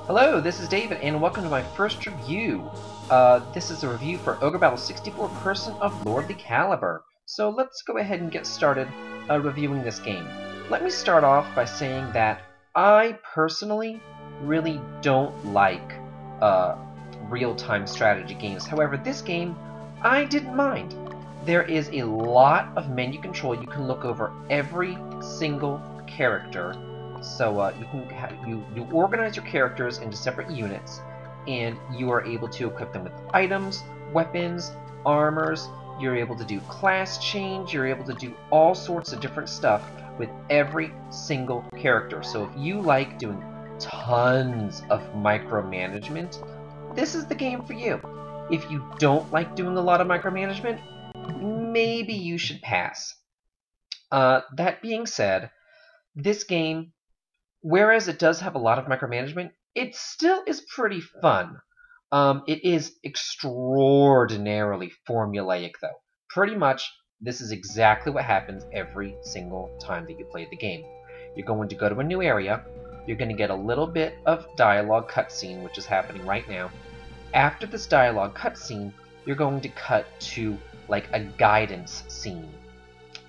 Hello, this is David, and welcome to my first review. This is a review for Ogre Battle 64 Person of Lordly Caliber. So let's go ahead and get started reviewing this game. Let me start off by saying that I personally really don't like real-time strategy games. However, this game, I didn't mind. There is a lot of menu control. You can look over every single character. So you organize your characters into separate units, and you are able to equip them with items, weapons, armors. You're able to do class change. You're able to do all sorts of different stuff with every single character. So if you like doing tons of micromanagement, this is the game for you. If you don't like doing a lot of micromanagement, maybe you should pass. That being said, this game, whereas it does have a lot of micromanagement, it still is pretty fun. It is extraordinarily formulaic, though. Pretty much, this is exactly what happens every single time that you play the game. You're going to go to a new area. You're going to get a little bit of dialogue cutscene, which is happening right now. After this dialogue cutscene, you're going to cut to, like, a guidance scene.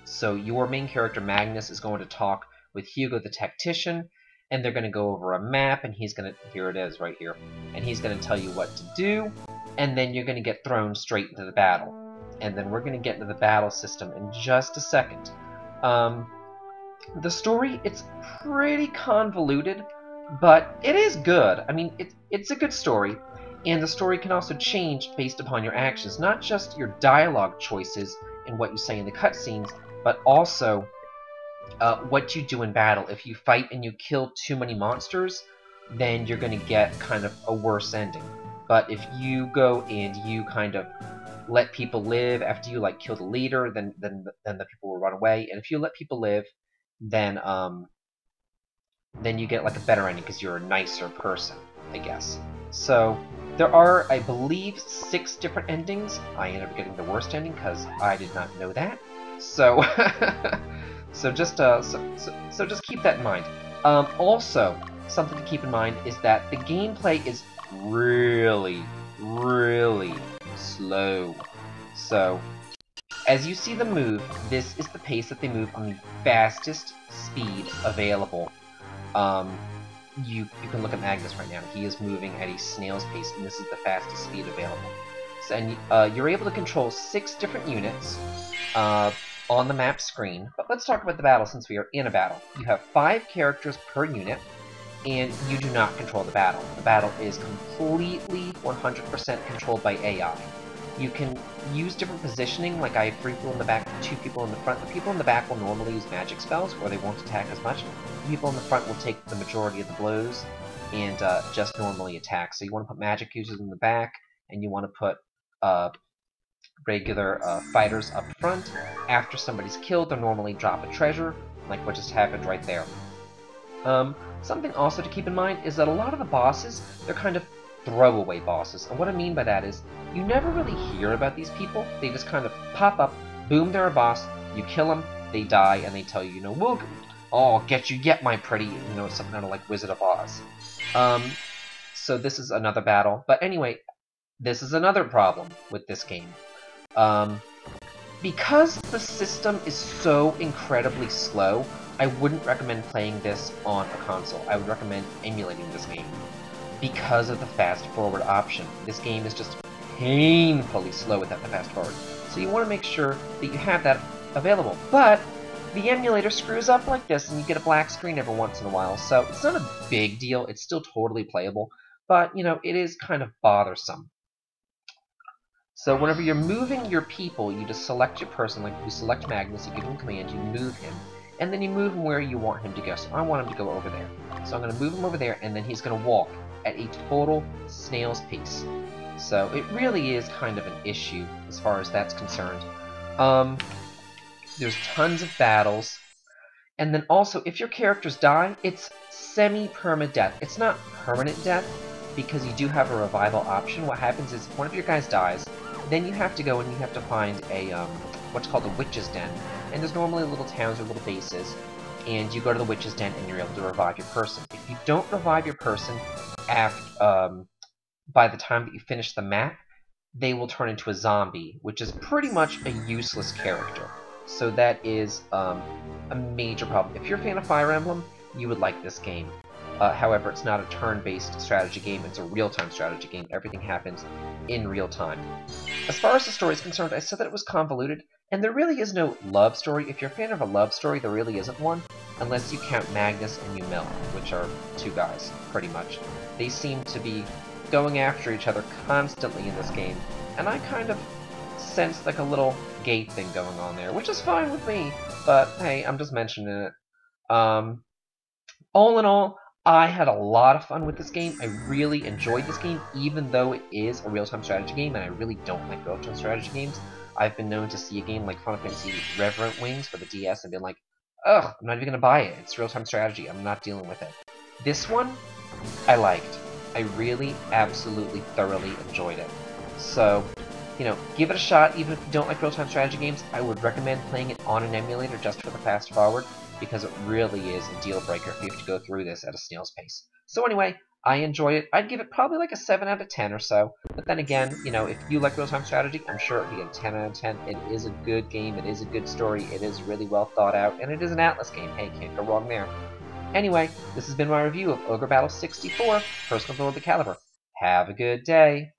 So your main character, Magnus, is going to talk with Hugo the Tactician, and they're going to go over a map, and he's going to, here it is, right here, and he's going to tell you what to do, and then you're going to get thrown straight into the battle. And then we're going to get into the battle system in just a second. The story, it's pretty convoluted, but it is good. I mean, it's a good story, and the story can also change based upon your actions, not just your dialogue choices and what you say in the cutscenes, but also what you do in battle. If you fight and you kill too many monsters, then you're going to get kind of a worse ending. But if you go and you kind of let people live after you like kill the leader, then the people will run away. And if you let people live, then you get like a better ending because you're a nicer person, I guess. So there are, I believe, 6 different endings. I ended up getting the worst ending because I did not know that. So. So just keep that in mind. Also, something to keep in mind is that the gameplay is really, really slow. So, as you see them move, this is the pace that they move on the fastest speed available. You can look at Magnus right now. He is moving at a snail's pace, and this is the fastest speed available. So, and you're able to control 6 different units. On the map screen, but let's talk about the battle since we are in a battle. You have 5 characters per unit, and you do not control the battle. The battle is completely 100% controlled by AI. You can use different positioning, like I have 3 people in the back, 2 people in the front. The people in the back will normally use magic spells, or they won't attack as much. The people in the front will take the majority of the blows, and just normally attack. So you want to put magic users in the back, and you want to put regular fighters up front. After somebody's killed, they'll normally drop a treasure, like what just happened right there. Something also to keep in mind is that a lot of the bosses, they're kind of throwaway bosses. And what I mean by that is, you never really hear about these people. They just kind of pop up, boom, they're a boss, you kill them, they die, and they tell you, we'll get you yet, my pretty, something kind of like Wizard of Oz. So this is another battle. But anyway, this is another problem with this game. Because the system is so incredibly slow, I wouldn't recommend playing this on a console. I would recommend emulating this game because of the fast forward option. This game is just painfully slow without the fast forward. So you want to make sure that you have that available. But the emulator screws up like this and you get a black screen every once in a while. So it's not a big deal. It's still totally playable. But, it is kind of bothersome. So whenever you're moving your people, you just select your person, like you select Magnus, you give him a command, you move him, and then you move him where you want him to go. So I want him to go over there. So I'm going to move him over there, and then he's going to walk at a total snail's pace. So it really is kind of an issue as far as that's concerned. There's tons of battles. And then also, if your characters die, it's semi-permadeath. It's not permanent death, because you do have a revival option. What happens is, if one of your guys dies, then you have to go and you have to find a, what's called a witch's den. And there's normally little towns or little bases, and you go to the witch's den and you're able to revive your person. If you don't revive your person, by the time that you finish the map, they will turn into a zombie, which is pretty much a useless character. So that is a major problem. If you're a fan of Fire Emblem, you would like this game. However, it's not a turn-based strategy game, it's a real-time strategy game. Everything happens in real time. As far as the story is concerned, I said that it was convoluted, and there really is no love story. If you're a fan of a love story, there really isn't one, unless you count Magnus and Yumel, which are two guys, pretty much. They seem to be going after each other constantly in this game, and I kind of sensed like a little gay thing going on there, which is fine with me, but hey, I'm just mentioning it. All in all, I had a lot of fun with this game. I really enjoyed this game, even though it is a real-time strategy game, and I really don't like real-time strategy games. I've been known to see a game like Final Fantasy Reverent Wings for the DS and been like, ugh, I'm not even gonna buy it. It's real-time strategy. I'm not dealing with it. This one, I liked. I really, absolutely, thoroughly enjoyed it. So, you know, give it a shot. Even if you don't like real-time strategy games, I would recommend playing it on an emulator just for the fast forward, because it really is a deal breaker if you have to go through this at a snail's pace. So anyway, I enjoyed it. I'd give it probably like a 7 out of 10 or so. But then again, you know, if you like real-time strategy, I'm sure it would be a 10 out of 10. It is a good game. It is a good story. It is really well thought out. And it is an Atlas game. Hey, can't go wrong there. Anyway, this has been my review of Ogre Battle 64, Personal Lord of the Caliber. Have a good day.